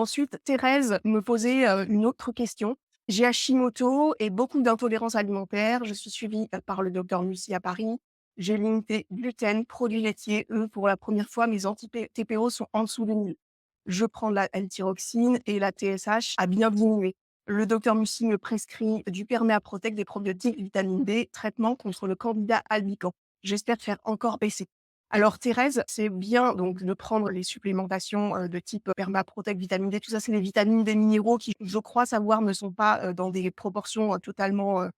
Ensuite, Thérèse me posait, une autre question. J'ai Hashimoto et beaucoup d'intolérance alimentaire. Je suis suivie, par le docteur Lucie à Paris. J'ai limité gluten, produits laitiers. Pour la première fois, mes anti-TPO sont en dessous de 1000. Je prends la L-thyroxine et la TSH a bien diminué. Le docteur Lucie me prescrit du Perméaprotec, des probiotiques, vitamine D, traitement contre le candida albicans. J'espère faire encore baisser. Alors Thérèse, c'est bien donc de prendre les supplémentations, de type, Permaprotect, vitamine D, tout ça, c'est des vitamines, des minéraux qui, je crois savoir, ne sont pas, dans des proportions, totalement,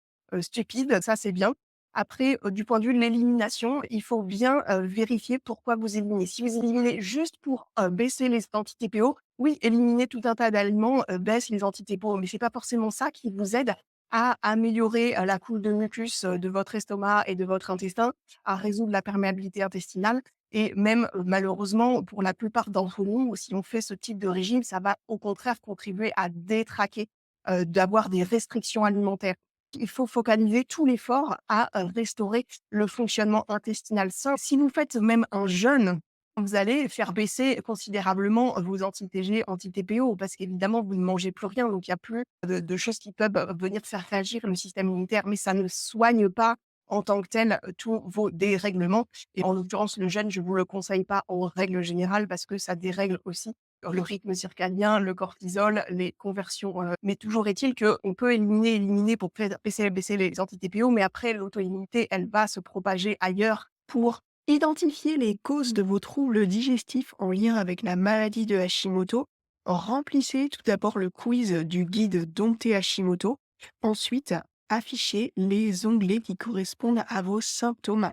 stupides. Ça, c'est bien. Après, du point de vue de l'élimination, il faut bien, vérifier pourquoi vous éliminez. Si vous éliminez juste pour, baisser les anti-TPO, oui, éliminer tout un tas d'aliments, baisse les anti-TPO, mais c'est pas forcément ça qui vous aide à améliorer, la couche de mucus, de votre estomac et de votre intestin, à résoudre la perméabilité intestinale et même, malheureusement, pour la plupart d'entre nous, si on fait ce type de régime, ça va au contraire contribuer à détraquer, d'avoir des restrictions alimentaires. Il faut focaliser tout l'effort à, restaurer le fonctionnement intestinal sain. Si vous faites même un jeûne, vous allez faire baisser considérablement vos anti-TG, anti-TPO parce qu'évidemment, vous ne mangez plus rien, donc il y a plus de choses qui peuvent, venir faire réagir le système immunitaire, mais ça ne soigne pas en tant que tel, tous vos dérèglements et en l'occurrence, le jeûne, je vous le conseille pas en règle générale parce que ça dérègle aussi le rythme circadien, le cortisol, les conversions, mais toujours est-il qu'on peut éliminer pour faire baisser les anti-TPO, mais après l'auto-immunité, elle va se propager ailleurs. Pour identifier les causes de vos troubles digestifs en lien avec la maladie de Hashimoto, remplissez tout d'abord le quiz du guide Dompter Hashimoto. Ensuite, affichez les onglets qui correspondent à vos symptômes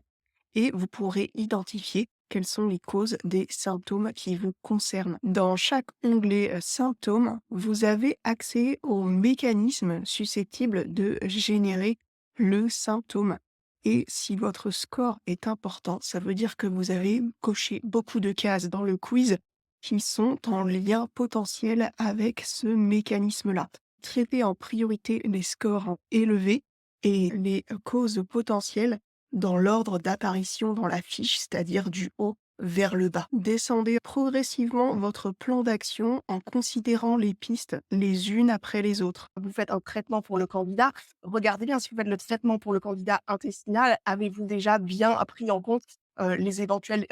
et vous pourrez identifier quelles sont les causes des symptômes qui vous concernent. Dans chaque onglet symptômes, vous avez accès aux mécanismes susceptibles de générer le symptôme. Et si votre score est important, ça veut dire que vous avez coché beaucoup de cases dans le quiz qui sont en lien potentiel avec ce mécanisme-là. Traitez en priorité les scores élevés et les causes potentielles dans l'ordre d'apparition dans la fiche, c'est-à-dire du haut vers le bas. Descendez progressivement votre plan d'action en considérant les pistes les unes après les autres. Vous faites un traitement pour le candidat, regardez bien si vous faites le traitement pour le candidat intestinal, avez-vous déjà bien pris en compte, les éventuels,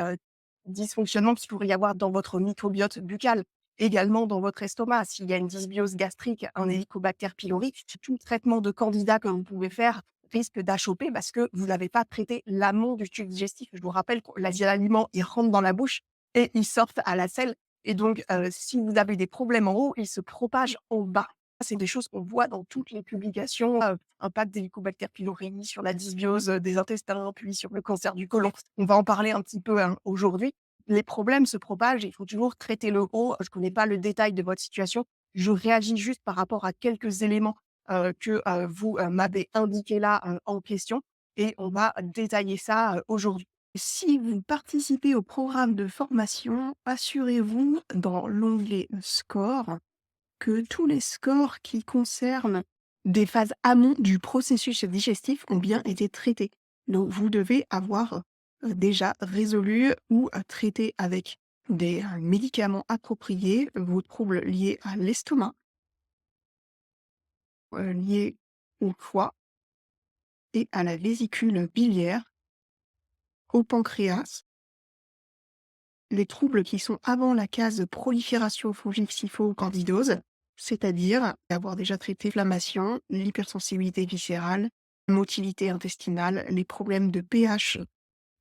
dysfonctionnements qu'il pourrait y avoir dans votre microbiote buccal? Également dans votre estomac, s'il y a une dysbiose gastrique, un Helicobacter pylori, tout traitement de candidat que vous pouvez faire risque d'achoper parce que vous n'avez pas traité l'amont du tube digestif. Je vous rappelle que les aliments, ils rentrent dans la bouche et ils sortent à la selle et donc si vous avez des problèmes en haut, ils se propagent en bas. C'est des choses qu'on voit dans toutes les publications, impact des Helicobacter pylori sur la dysbiose, des intestins, puis sur le cancer du côlon. On va en parler un petit peu, hein, aujourd'hui. Les problèmes se propagent, il faut toujours traiter le haut. Je connais pas le détail de votre situation. Je réagis juste par rapport à quelques éléments, que, vous, m'avez indiqués là, en question et on va détailler ça, aujourd'hui. Si vous participez au programme de formation, assurez-vous dans l'onglet Score que tous les scores qui concernent des phases amont du processus digestif ont bien été traités. Donc vous devez avoir déjà résolu ou traité avec des médicaments appropriés vos troubles liés à l'estomac, liés au foie et à la vésicule biliaire, au pancréas. Les troubles qui sont avant la case prolifération fongique-candidose, c'est-à-dire avoir déjà traité l'inflammation, l'hypersensibilité viscérale, la motilité intestinale, les problèmes de pH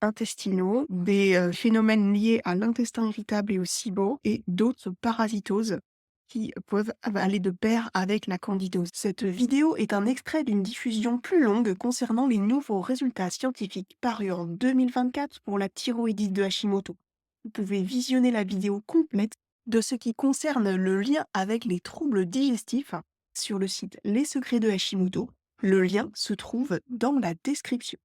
intestinaux, des phénomènes liés à l'intestin irritable et au SIBO et d'autres parasitoses qui peuvent aller de pair avec la candidose. Cette vidéo est un extrait d'une diffusion plus longue concernant les nouveaux résultats scientifiques parus en 2024 pour la thyroïdite de Hashimoto. Vous pouvez visionner la vidéo complète de ce qui concerne le lien avec les troubles digestifs sur le site Les Secrets de Hashimoto. Le lien se trouve dans la description.